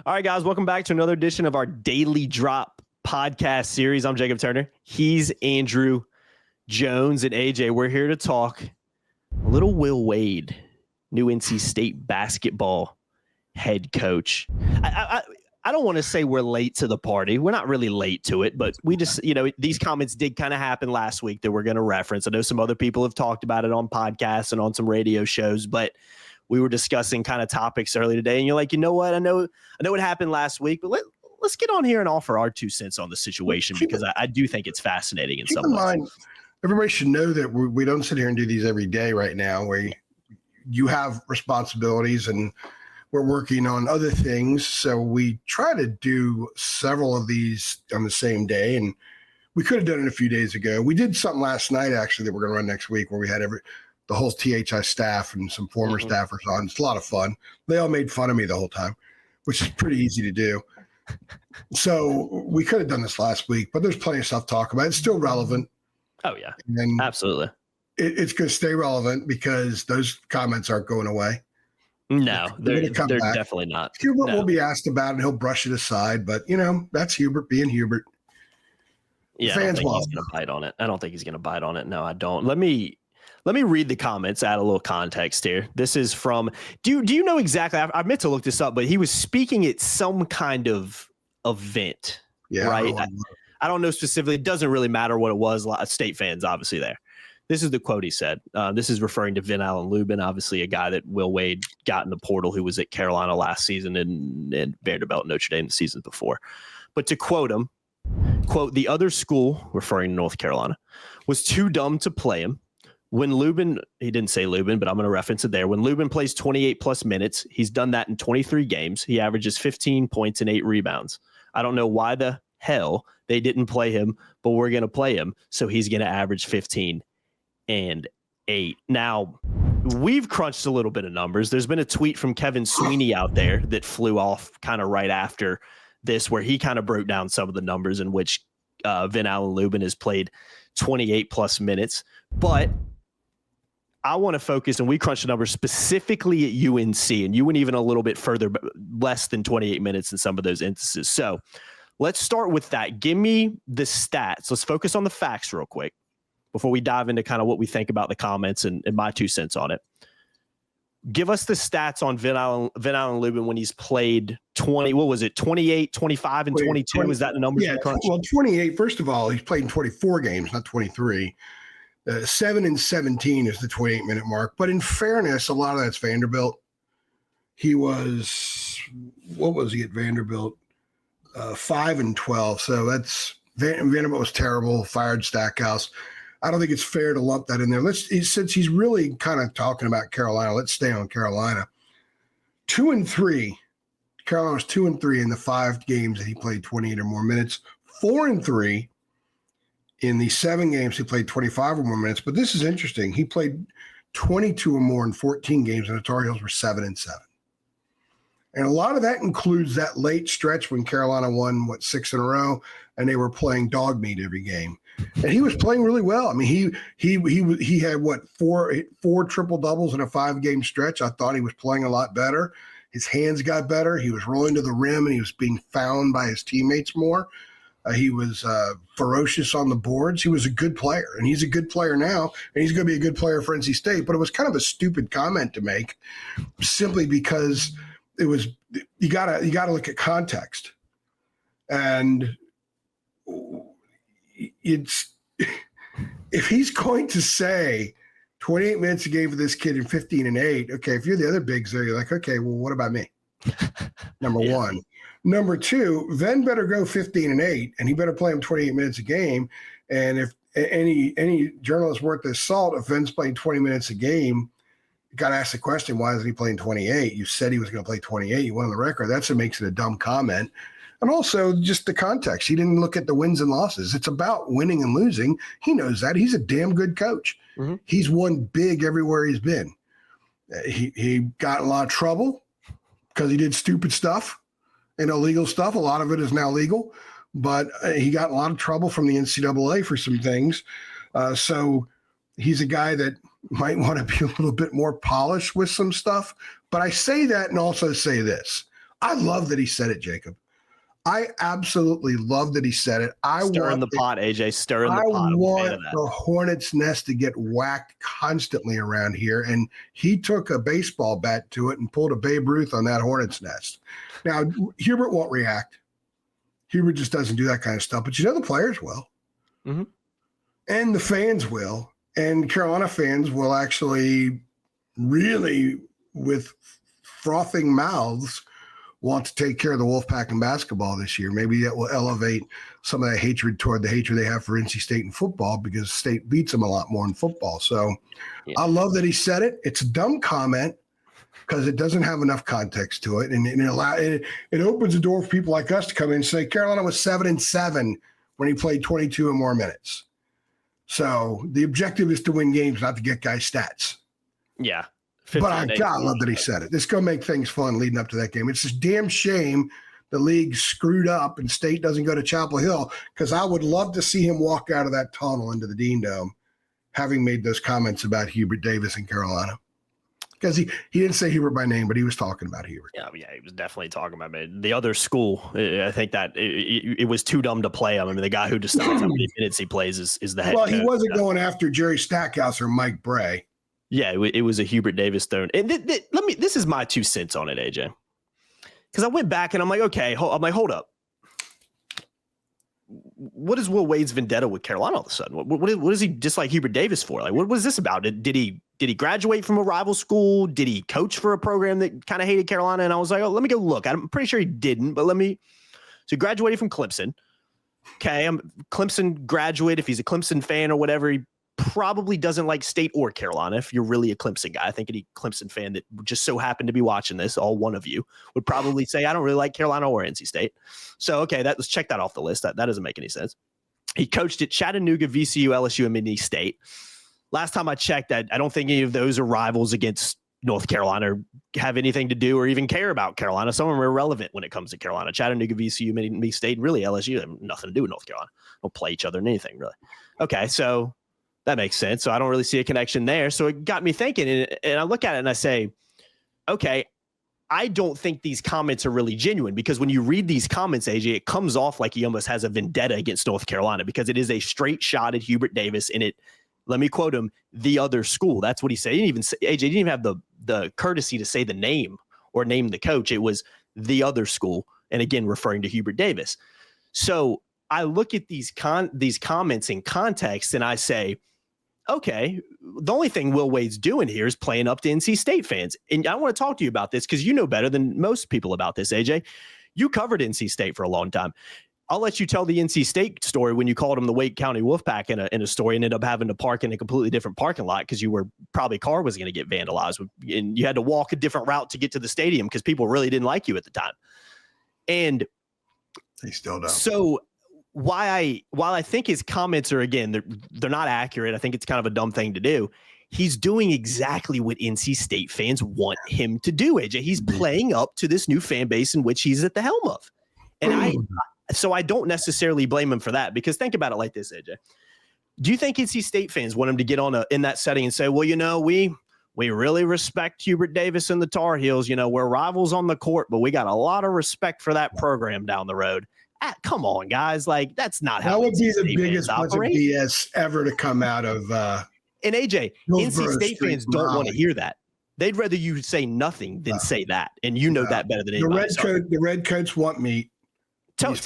All right, guys, welcome back to another edition of our Daily Drop podcast series. I'm Jacob Turner. He's Andrew Jones, and AJ. We're here to talk a little Will Wade, new NC State basketball head coach. I don't want to say we're late to the party. We're not really late to it, but we just, these comments did kind of happen last week that we're going to reference. I know some other people have talked about it on podcasts and on some radio shows, but we were discussing kind of topics earlier today, and you're like, you know what? I know what happened last week, but let's get on here and offer our 2 cents on the situation because I do think it's fascinating in some ways. Mind, everybody should know that we don't sit here and do these every day right now, where you have responsibilities and we're working on other things. So we try to do several of these on the same day, and we could have done it a few days ago. We did something last night, actually, that we're going to run next week, where we had the whole THI staff and some former staffers on. It's a lot of fun. They all made fun of me the whole time, which is pretty easy to do. So we could have done this last week, but there's plenty of stuff to talk about. It's still relevant. Oh, yeah. Absolutely. It's going to stay relevant because those comments aren't going away. No, they're definitely not. Hubert will be asked about it, and he'll brush it aside, but, that's Hubert being Hubert. Yeah, fans he's going to bite on it. I don't think he's going to bite on it. No, I don't. Let me read the comments, add a little context here. This is from, do you know exactly, I meant to look this up, but he was speaking at some kind of event, right? I don't know specifically. It doesn't really matter what it was. A lot of State fans obviously there. This is the quote he said. This is referring to Vin Allen Luben, obviously a guy that Will Wade got in the portal who was at Carolina last season and Vanderbilt, Notre Dame the season before. But to quote him, quote, "The other school," referring to North Carolina, "was too dumb to play him. When Luben," he didn't say Luben, but I'm going to reference it there. "When Luben plays 28 plus minutes, he's done that in 23 games. He averages 15 points and 8 rebounds. I don't know why the hell they didn't play him, but we're going to play him. So he's going to average 15 and 8. Now, we've crunched a little bit of numbers. There's been a tweet from Kevin Sweeney out there that flew off kind of right after this, where he kind of broke down some of the numbers in which Vin Allen Luben has played 28 plus minutes. But I want to focus, and we crunched the numbers specifically at UNC, and you went even a little bit further, but less than 28 minutes in some of those instances. So let's start with that. Give me the stats. Let's focus on the facts real quick before we dive into kind of what we think about the comments and my 2 cents on it. Give us the stats on Vin Allen Luben when he's played 28, 25, and 22? Is that the numbers you crunched? Well, 28, first of all, he's played in 24 games, not 23. 7 and 17 is the 28-minute mark. But in fairness, a lot of that's Vanderbilt. He was, what was he at Vanderbilt? 5 and 12. So that's Vanderbilt was terrible, fired Stackhouse. I don't think it's fair to lump that in there. Since he's really kind of talking about Carolina, let's stay on Carolina. 2 and 3. Carolina was 2 and 3 in the 5 games that he played 28 or more minutes. 4 and 3 in the 7 games he played 25 or more minutes. But this is interesting. He played 22 or more in 14 games, and the Tar Heels were 7 and 7. And a lot of that includes that late stretch when Carolina won, 6 in a row, and they were playing dog meat every game. And he was playing really well. I mean, he had four triple doubles in a 5-game stretch. I thought he was playing a lot better. His hands got better. He was rolling to the rim, and he was being found by his teammates more. He was ferocious on the boards. He was a good player, and he's a good player now, and he's going to be a good player for NC State. But it was kind of a stupid comment to make, simply because it was you gotta look at context, and it's if he's going to say 28 minutes a game for this kid and 15 and 8. Okay, if you're the other bigs there, you're like, okay, well, what about me? Number one. Number two, Ven better go 15 and 8, and he better play him 28 minutes a game. And if any journalist worth his salt, if Ven's playing 20 minutes a game, you got to ask the question, why isn't he playing 28? You said he was going to play 28. You went on the record. That's what makes it a dumb comment. And also just the context. He didn't look at the wins and losses. It's about winning and losing. He knows that. He's a damn good coach. Mm-hmm. He's won big everywhere he's been. He got in a lot of trouble because he did stupid stuff and illegal stuff. A lot of it is now legal. But he got in a lot of trouble from the NCAA for some things. So he's a guy that might want to be a little bit more polished with some stuff. But I say that and also say this. I love that he said it, Jacob. I absolutely love that he said it. Stirring the pot, AJ. Stirring the pot. I want the Hornets' nest to get whacked constantly around here. And he took a baseball bat to it and pulled a Babe Ruth on that Hornets' nest. Now, Hubert won't react. Hubert just doesn't do that kind of stuff. But the players will. Mm-hmm. And the fans will. And Carolina fans will actually really, with frothing mouths, want to take care of the Wolfpack in basketball this year. Maybe that will elevate some of that hatred toward the hatred they have for NC State in football, because State beats them a lot more in football. So I love that he said it. It's a dumb comment because it doesn't have enough context to it. And it opens the door for people like us to come in and say Carolina was 7-7 when he played 22 and more minutes. So the objective is to win games, not to get guys stats. Yeah. But I love that he said it. This is going to make things fun leading up to that game. It's just damn shame the league screwed up and State doesn't go to Chapel Hill, because I would love to see him walk out of that tunnel into the Dean Dome having made those comments about Hubert Davis in Carolina. Because he didn't say Hubert by name, but he was talking about Hubert. Yeah, he was definitely talking about it. The other school, I think that it was too dumb to play him. I mean, the guy who decides how many minutes he plays is the head coach. Well, he wasn't going after Jerry Stackhouse or Mike Bray. Yeah, it was a Hubert Davis thrown. And this is my 2 cents on it, AJ. Because I went back and I'm like, okay, hold up. What is Will Wade's vendetta with Carolina all of a sudden? What is he dislike Hubert Davis for? Like, what was this about? Did he graduate from a rival school? Did he coach for a program that kind of hated Carolina? And I was like, oh, let me go look. I'm pretty sure he didn't, but so he graduated from Clemson. Okay, Clemson graduate. If he's a Clemson fan or whatever, he probably doesn't like State or Carolina. If you're really a Clemson guy, I think any Clemson fan that just so happened to be watching this, all one of you, would probably say, I don't really like Carolina or NC State. So, okay, let's check that off the list. That doesn't make any sense. He coached at Chattanooga, VCU, LSU, and Mini State. Last time I checked, I don't think any of those are rivals against North Carolina or have anything to do or even care about Carolina. Some of them are irrelevant when it comes to Carolina. Chattanooga, VCU, Mini State, and really LSU have nothing to do with North Carolina. Don't play each other in anything, really. Okay, so that makes sense. So I don't really see a connection there. So it got me thinking, and I look at it and I say, okay, I don't think these comments are really genuine, because when you read these comments, AJ, it comes off like he almost has a vendetta against North Carolina, because it is a straight shot at Hubert Davis. And let me quote him, the other school. That's what he said. He didn't even say, AJ didn't even have the courtesy to say the name or name the coach. It was the other school. And again, referring to Hubert Davis. So I look at these comments in context and I say, okay, the only thing Will Wade's doing here is playing up to NC State fans. And I want to talk to you about this because you know better than most people about this, AJ. You covered NC State for a long time. I'll let you tell the NC State story when you called them the Wake County Wolfpack in a story and ended up having to park in a completely different parking lot because car was going to get vandalized. And you had to walk a different route to get to the stadium because people really didn't like you at the time. And they still don't. So while I think his comments are, again, they're not accurate. I think it's kind of a dumb thing to do. He's doing exactly what NC State fans want him to do, AJ. He's playing up to this new fan base in which he's at the helm of. And so I don't necessarily blame him for that, because think about it like this, AJ. Do you think NC State fans want him to get on in that setting and say, well, we really respect Hubert Davis and the Tar Heels. We're rivals on the court, but we got a lot of respect for that program down the road. Come on, guys. Like, that's not how that would be the biggest bunch of BS ever to come out of. And AJ, NC State fans don't want to hear that. They'd rather you say nothing than say that. And that better than anybody. The Redcoats want meat. Tell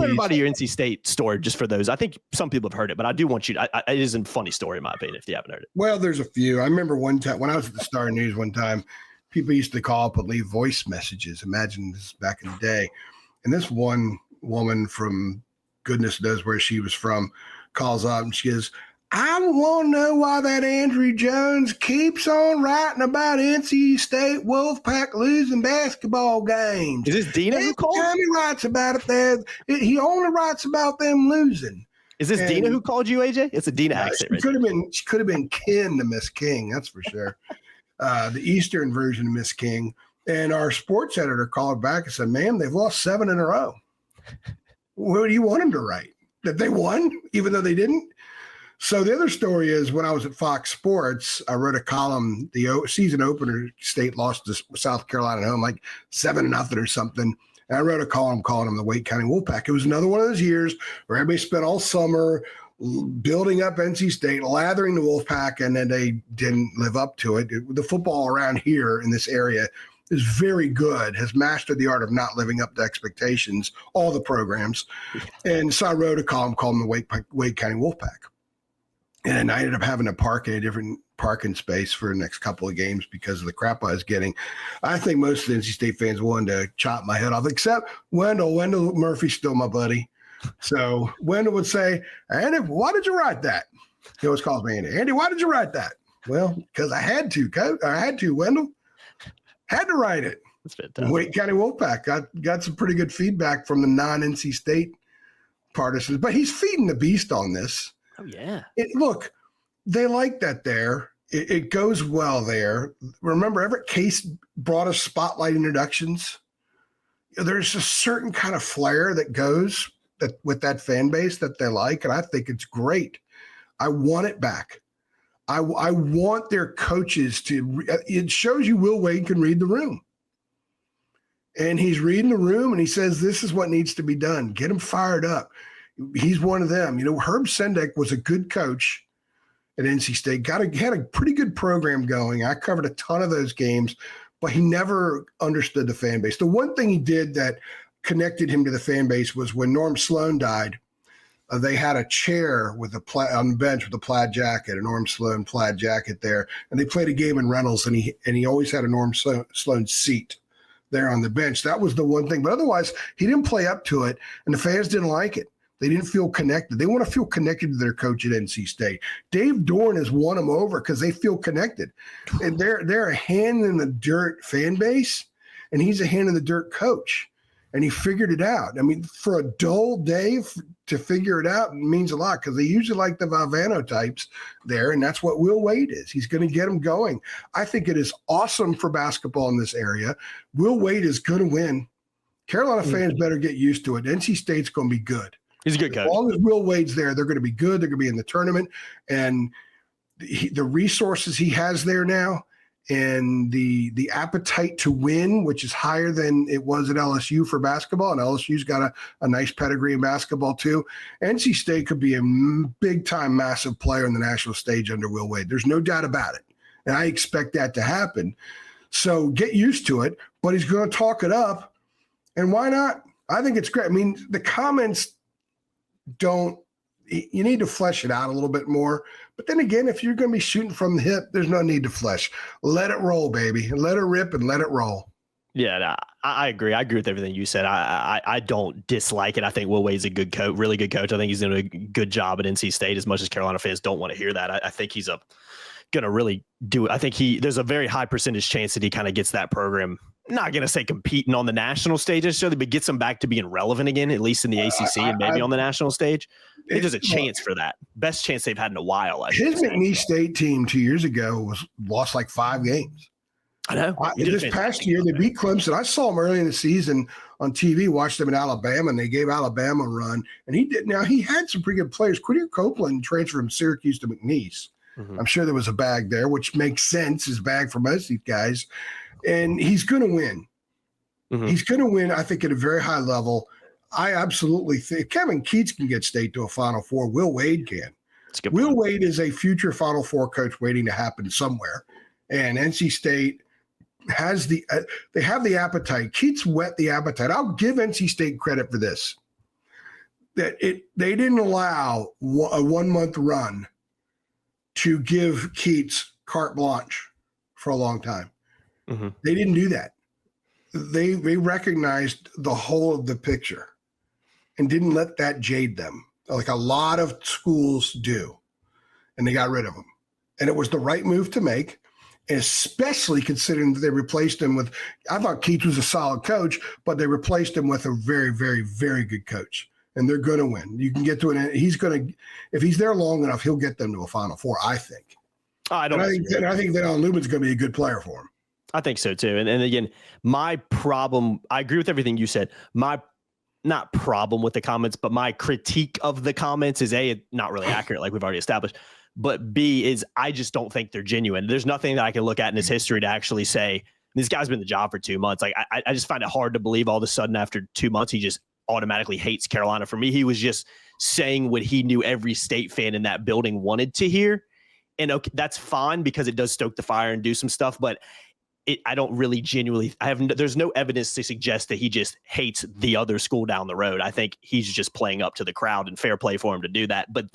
everybody your NC State story, just for those. I think some people have heard it, but I do want you to. It is a funny story, in my opinion, if you haven't heard it. Well, there's a few. I remember one time when I was at the Star News one time, people used to call up and leave voice messages. Imagine this back in the day. And this one woman from goodness knows where she was from calls up and she goes, I want to know why that Andrew Jones keeps on writing about NC State Wolfpack losing basketball games. Is this Dina who called? Every time he writes about it, he only writes about them losing. Is this Dina who called you, AJ? It's a Dina accent. She could have been kin to Miss King, that's for sure. The Eastern version of Miss King. And our sports editor called back and said, ma'am, they've lost 7 in a row. What do you want them to write? That they won, even though they didn't? So the other story is when I was at Fox Sports, I wrote a column. The season opener, State lost to South Carolina at home, like 7-0 or something. And I wrote a column calling them the Wake County Wolfpack. It was another one of those years where everybody spent all summer building up NC State, lathering the Wolfpack, and then they didn't live up to it. The football around here in this area is very good, has mastered the art of not living up to expectations, all the programs. And so I wrote a column called the Wake County Wolfpack. And I ended up having to park in a different parking space for the next couple of games because of the crap I was getting. I think most of the NC State fans wanted to chop my head off, except Wendell. Wendell Murphy's still my buddy. So Wendell would say, Andy, why did you write that? He always calls me Andy. Andy, why did you write that? Well, because I had to, Wendell. Had to write it. That's fantastic. Wake County Wolfpack got some pretty good feedback from the non-NC State partisans, but he's feeding the beast on this. Oh, yeah. Look, they like that there. It goes well there. Remember, Everett Case brought us spotlight introductions. There's a certain kind of flair that goes with that fan base that they like, and I think it's great. I want it back. I want their coaches to – it shows you Will Wade can read the room. And he's reading the room, and he says this is what needs to be done. Get him fired up. He's one of them. Herb Sendek was a good coach at NC State, had a pretty good program going. I covered a ton of those games, but he never understood the fan base. The one thing he did that connected him to the fan base was when Norm Sloan died, they had a chair with on the bench with a plaid jacket, a Norm Sloan plaid jacket there, and they played a game in Reynolds, and he always had a Norm Sloan seat there on the bench. That was the one thing. But otherwise, he didn't play up to it, and the fans didn't like it. They didn't feel connected. They want to feel connected to their coach at NC State. Dave Dorn has won them over because they feel connected. And they're a hand in the dirt fan base, and he's a hand in the dirt coach. And he figured it out. I mean, for a dull day to figure it out means a lot because they usually like the Valvano types there, and that's what Will Wade is. He's going to get them going. I think it is awesome for basketball in this area. Will Wade is going to win. Carolina fans better get used to it. NC State's going to be good. He's a good coach. As long as Will Wade's there, they're going to be good. They're going to be in the tournament. And the resources he has there now and the appetite to win, which is higher than it was at LSU for basketball, and LSU's got a nice pedigree in basketball too. NC State could be a big-time, massive player on the national stage under Will Wade. There's no doubt about it. And I expect that to happen. So get used to it, but he's going to talk it up. And why not? I think it's great. I mean, the comments you need to flesh it out a little bit more. But then again, if you're going to be shooting from the hip, there's no need to flesh. Let it roll, baby. Let it rip and let it roll. Yeah, I agree. I agree with everything you said. I don't dislike it. I think Will Wade's a good coach, really good coach. I think he's doing a good job at NC State, as much as Carolina fans don't want to hear that. I think he's going to really do it. I think there's a very high percentage chance that he kind of gets that program, not going to say competing on the national stage necessarily, but gets them back to being relevant again, at least in the ACC and maybe on the national stage. I think there's a chance for that. Best chance they've had in a while. His McNeese State team 2 years ago lost like 5 games. I know. This past year, they beat Clemson. I saw him early in the season on TV, watched them in Alabama, and they gave Alabama a run. And he did. Now, he had some pretty good players. Quinnier Copeland transferred from Syracuse to McNeese. Mm-hmm. I'm sure there was a bag there, which makes sense, his bag for most of these guys. And he's going to win. Mm-hmm. He's going to win, I think, at a very high level. I absolutely think Kevin Keats can get State to a Final Four. Will Wade can. Will Wade is a future Final Four coach waiting to happen somewhere. And NC State has they have the appetite. Keats whet the appetite. I'll give NC State credit for this. That they didn't allow a 1-month run to give Keats carte blanche for a long time. Mm-hmm. They didn't do that. They recognized the whole of the picture and didn't let that jade them, like a lot of schools do. And they got rid of him. And it was the right move to make, especially considering that they replaced him with – I thought Keats was a solid coach, but they replaced him with a very, very, very good coach. And they're going to win. You can get to it. He's going to – if he's there long enough, he'll get them to a Final Four, I think. I think Vin Allen Luben's going to be a good player for him. I think so too. And again, my problem, I agree with everything you said. My not problem with the comments, but my critique of the comments is A, not really accurate, like we've already established. But B is I just don't think they're genuine. There's nothing that I can look at in his history to actually say this guy's been in the job for 2 months. Like I just find it hard to believe all of a sudden after 2 months he just automatically hates Carolina. For me, he was just saying what he knew every State fan in that building wanted to hear. And okay, that's fine because it does stoke the fire and do some stuff, but I don't really genuinely, there's no evidence to suggest that he just hates the other school down the road. I think he's just playing up to the crowd, and fair play for him to do that. But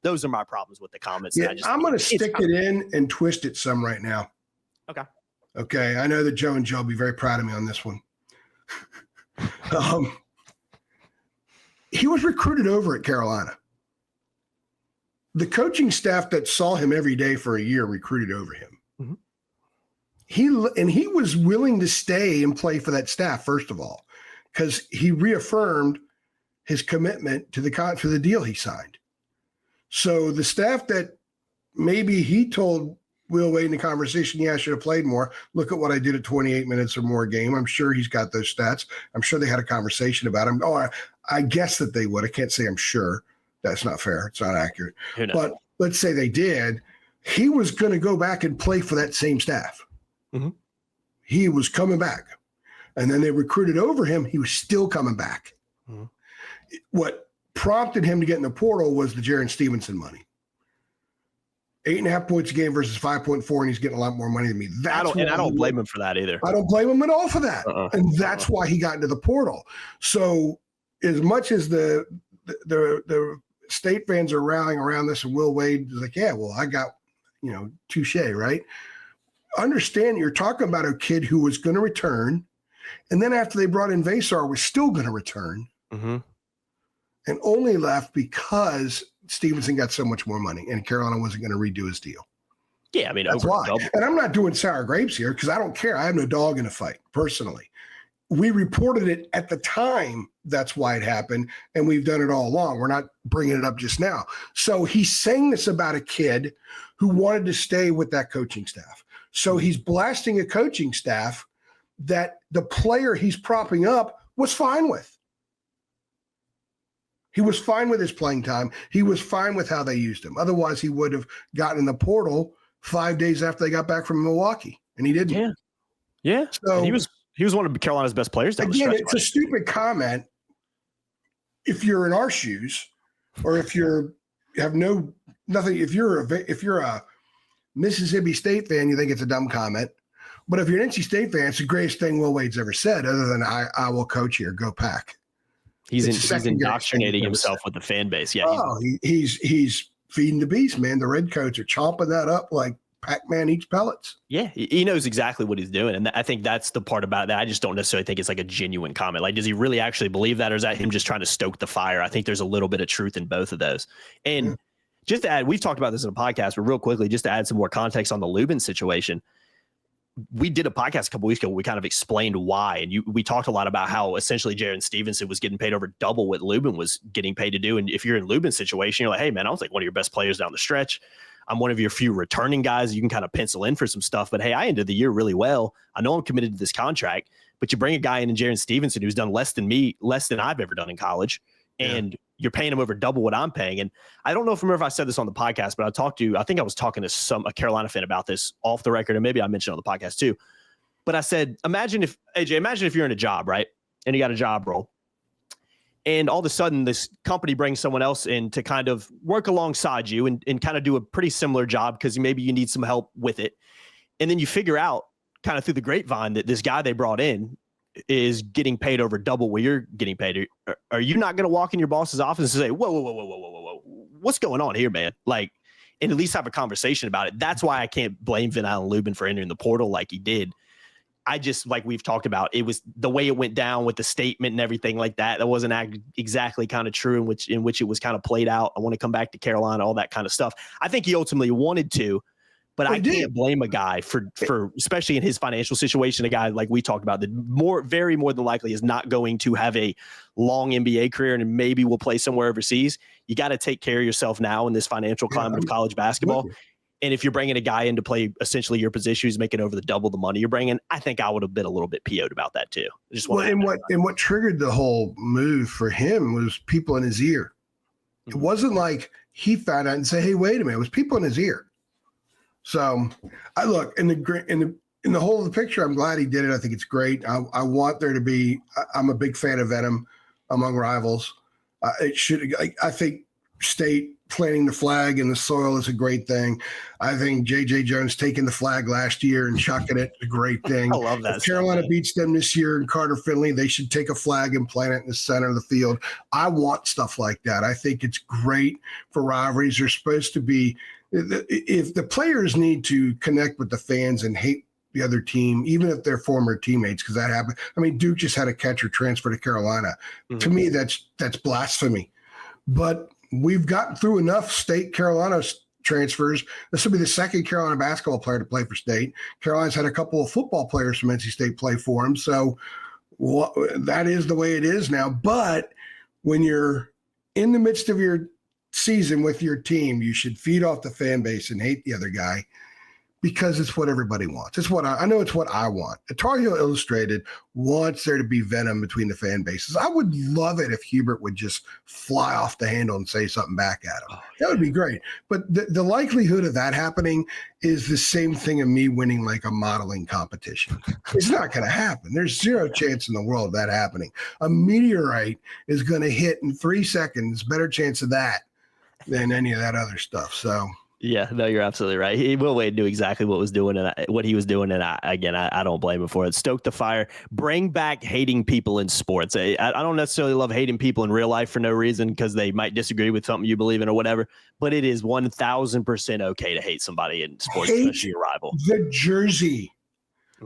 those are my problems with the comments. Yeah, I'm going to stick it in and twist it some right now. Okay. I know that Joe and Joe will be very proud of me on this one. He was recruited over at Carolina. The coaching staff that saw him every day for a year recruited over him. Mm-hmm. He was willing to stay and play for that staff, first of all, because he reaffirmed his commitment to the deal he signed. So the staff that maybe he told Will Wade in the conversation, yeah, I should have played more. Look at what I did at 28 minutes or more a game. I'm sure he's got those stats. I'm sure they had a conversation about him. Oh, I guess that they would. I can't say I'm sure. That's not fair. It's not accurate. But let's say they did. He was going to go back and play for that same staff. Mm-hmm. He was coming back. And then they recruited over him. He was still coming back. Mm-hmm. What prompted him to get in the portal was the Jaron Stevenson money. 8.5 points a game versus 5.4, and he's getting a lot more money than me. I don't blame him for that either. I don't blame him at all for that. And that's why he got into the portal. So as much as the State fans are rallying around this, and Will Wade is like, yeah, well, I got, touche, right? Understand you're talking about a kid who was going to return, and then after they brought in Vasar, was still going to return, mm-hmm. and only left because Stevenson got so much more money, and Carolina wasn't going to redo his deal. Yeah, I mean, that's why. And I'm not doing sour grapes here because I don't care. I have no dog in the fight, personally. We reported it at the time. That's why it happened, and we've done it all along. We're not bringing it up just now. So he's saying this about a kid who wanted to stay with that coaching staff. So he's blasting a coaching staff that the player he's propping up was fine with. He was fine with his playing time. He was fine with how they used him. Otherwise, he would have gotten in the portal 5 days after they got back from Milwaukee, and he didn't. Yeah. So and he was one of Carolina's best players down the stretch. It's a stupid comment if you're in our shoes, or if you're a Mississippi State fan, you think it's a dumb comment. But if you're an NC State fan, it's the greatest thing Will Wade's ever said, other than I will coach here, go Pack. He's indoctrinating himself with the fan base. Yeah. He's feeding the beast, man. The Redcoats are chomping that up like Pac-Man eats pellets. Yeah, he knows exactly what he's doing. And I think that's the part about that. I just don't necessarily think it's like a genuine comment. Like, does he really actually believe that, or is that him just trying to stoke the fire? I think there's a little bit of truth in both of those. And just to add, we've talked about this in a podcast, but real quickly, just to add some more context on the Luben situation, we did a podcast a couple weeks ago where we kind of explained why. And we talked a lot about how essentially Jaron Stevenson was getting paid over double what Luben was getting paid to do. And if you're in Luben's situation, you're like, hey, man, I was like one of your best players down the stretch. I'm one of your few returning guys. You can kind of pencil in for some stuff. But, hey, I ended the year really well. I know I'm committed to this contract. But you bring a guy in Jaron Stevenson who's done less than I've ever done in college. And you're paying him over double what I'm paying. And I don't know if I said this on the podcast, but I think I was talking to a Carolina fan about this off the record, and maybe I mentioned it on the podcast too. But I said, imagine if you're in a job, right? And you got a job role. And all of a sudden this company brings someone else in to kind of work alongside you and kind of do a pretty similar job because maybe you need some help with it. And then you figure out kind of through the grapevine that this guy they brought in is getting paid over double what you're getting paid. Are you not going to walk in your boss's office and say, whoa, what's going on here, man? Like, and at least have a conversation about it. That's why I can't blame Vin Allen Luben for entering the portal like he did. I just, like we've talked about, it was the way it went down with the statement and everything like that. That wasn't exactly kind of true in which it was kind of played out. I want to come back to Carolina, all that kind of stuff. I think he ultimately wanted to, but I can't blame a guy for especially in his financial situation, a guy like we talked about that very more than likely is not going to have a long NBA career and maybe will play somewhere overseas. You got to take care of yourself now in this financial climate of college basketball. And if you're bringing a guy in to play essentially your position who's making over the double the money you're bringing, I think I would have been a little bit PO'd about that too. What triggered the whole move for him was people in his ear. It wasn't like he found out and said, "Hey, wait a minute." It was people in his ear. So I look in the whole of the picture. I'm glad he did it. I think it's great. I want there to be. I'm a big fan of Venom among rivals. It should. I think State planting the flag in the soil is a great thing. I think J.J. Jones taking the flag last year and chucking it is a great thing. I love that. If Carolina beats them this year and Carter Finley, they should take a flag and plant it in the center of the field. I want stuff like that. I think it's great for rivalries. They're supposed to be – if the players need to connect with the fans and hate the other team, even if they're former teammates, because that happened. I mean, Duke just had a catcher transfer to Carolina. Mm-hmm. To me, that's blasphemy. But we've gotten through enough State Carolina transfers. This will be the second Carolina basketball player to play for State. Carolina's had a couple of football players from NC State play for them. So that is the way it is now. But when you're in the midst of your season with your team, you should feed off the fan base and hate the other guy, because it's what everybody wants. It's what I know. It's what I want. Tar Heel Illustrated wants there to be venom between the fan bases. I would love it if Hubert would just fly off the handle and say something back at him. That would be great. But the likelihood of that happening is the same thing of me winning like a modeling competition. It's not going to happen. There's zero chance in the world of that happening. A meteorite is going to hit in 3 seconds. Better chance of that than any of that other stuff. So. Yeah, no, you're absolutely right. Will Wade knew exactly what he was doing, and I don't blame him for it. Stoke the fire. Bring back hating people in sports. I don't necessarily love hating people in real life for no reason, because they might disagree with something you believe in or whatever. But it is 1,000% okay to hate somebody in sports, especially your rival. The jersey.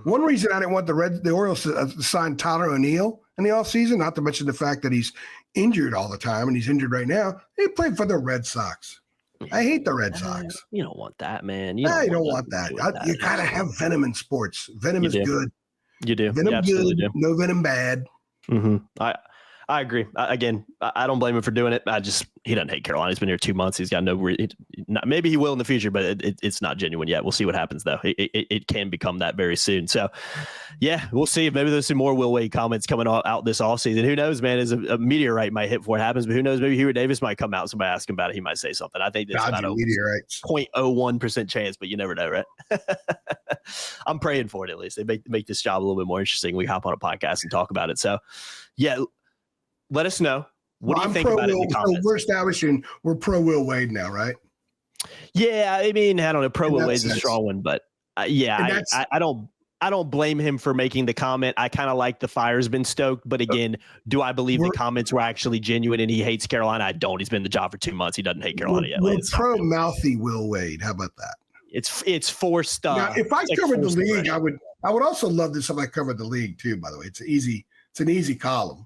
One reason I didn't want the Orioles to sign Tyler O'Neill in the offseason, not to mention the fact that he's injured all the time, and he's injured right now. He played for the Red Sox. I hate the Red Sox. You don't want that, man. You don't want that. You gotta have venom in sports. Venom is good. You do. Venom good. Do. No venom bad. Mm-hmm. I agree. I don't blame him for doing it. He doesn't hate Carolina. He's been here 2 months. He's got maybe he will in the future, but it's not genuine yet. We'll see what happens though. It can become that very soon. So yeah, we'll see if maybe there's some more Will Wade comments coming out this offseason. Who knows, man? As a meteorite might hit before it happens, but who knows? Maybe Hubert Davis might come out. Somebody ask him about it. He might say something. I think that's about a 0.01% chance, but you never know, right? I'm praying for it at least. They make this job a little bit more interesting. We hop on a podcast and talk about it. So yeah. Let us know. What do you think about it in the comments? We're establishing we're pro Will Wade now, right? Yeah, I mean, I don't know. Pro Will Wade's a strong one, but I don't blame him for making the comment. I kind of like the fire's been stoked, but again, do I believe the comments were actually genuine and he hates Carolina? I don't. He's been in the job for 2 months. He doesn't hate Carolina yet. We're pro mouthy Will Wade. How about that? It's forced stuff. Now, if I covered the league, I would also love this if I covered the league too. By the way, it's an easy column.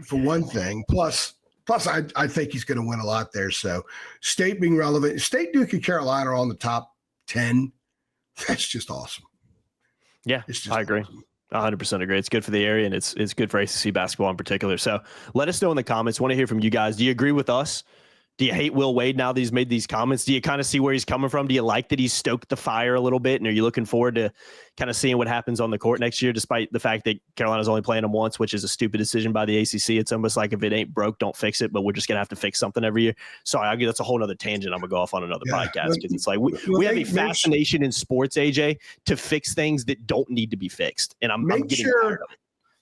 For one thing, plus I think he's going to win a lot there. So State being relevant, State, Duke, and Carolina are on the top 10. That's just awesome. Yeah, I agree. Awesome. 100% agree. It's good for the area, and it's good for ACC basketball in particular. So let us know in the comments. Want to hear from you guys. Do you agree with us? Do you hate Will Wade now that he's made these comments? Do you kind of see where he's coming from? Do you like that he's stoked the fire a little bit? And are you looking forward to kind of seeing what happens on the court next year, despite the fact that Carolina's only playing him once, which is a stupid decision by the ACC? It's almost like if it ain't broke, don't fix it, but we're just going to have to fix something every year. Sorry, that's a whole other tangent. I'm going to go off on another podcast because it's like we have a fascination in sports, AJ, to fix things that don't need to be fixed. And I'm getting tired of it.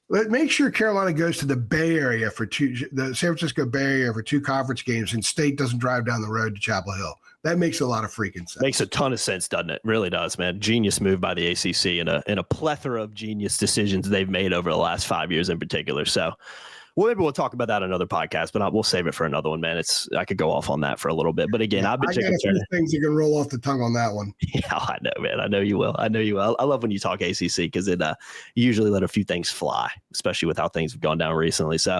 Make sure Carolina goes to the Bay Area the San Francisco Bay Area for 2 conference games, and State doesn't drive down the road to Chapel Hill. That makes a lot of freaking sense. Makes a ton of sense, doesn't it? Really does, man. Genius move by the ACC and a plethora of genius decisions they've made over the last 5 years in particular. So, well, maybe we'll talk about that in another podcast, but we'll save it for another one, man. I could go off on that for a little bit, but again, I've been checking things you can roll off the tongue on that one. Yeah, I know, man. I know you will. I love when you talk ACC because it you usually let a few things fly, especially with how things have gone down recently. So,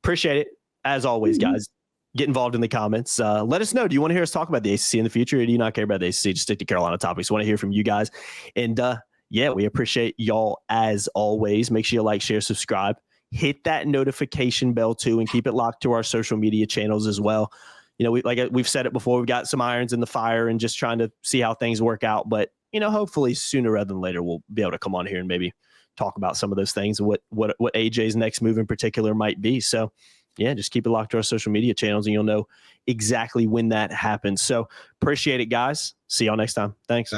appreciate it as always, guys. Get involved in the comments. Let us know. Do you want to hear us talk about the ACC in the future, or do you not care about the ACC? Just stick to Carolina topics. Want to hear from you guys, and yeah, we appreciate y'all as always. Make sure you like, share, subscribe. Hit that notification bell too, and keep it locked to our social media channels as well. we've said it before, we've got some irons in the fire and just trying to see how things work out. But, hopefully sooner rather than later, we'll be able to come on here and maybe talk about some of those things and what AJ's next move in particular might be. So yeah, just keep it locked to our social media channels and you'll know exactly when that happens. So appreciate it, guys. See y'all next time. Thanks.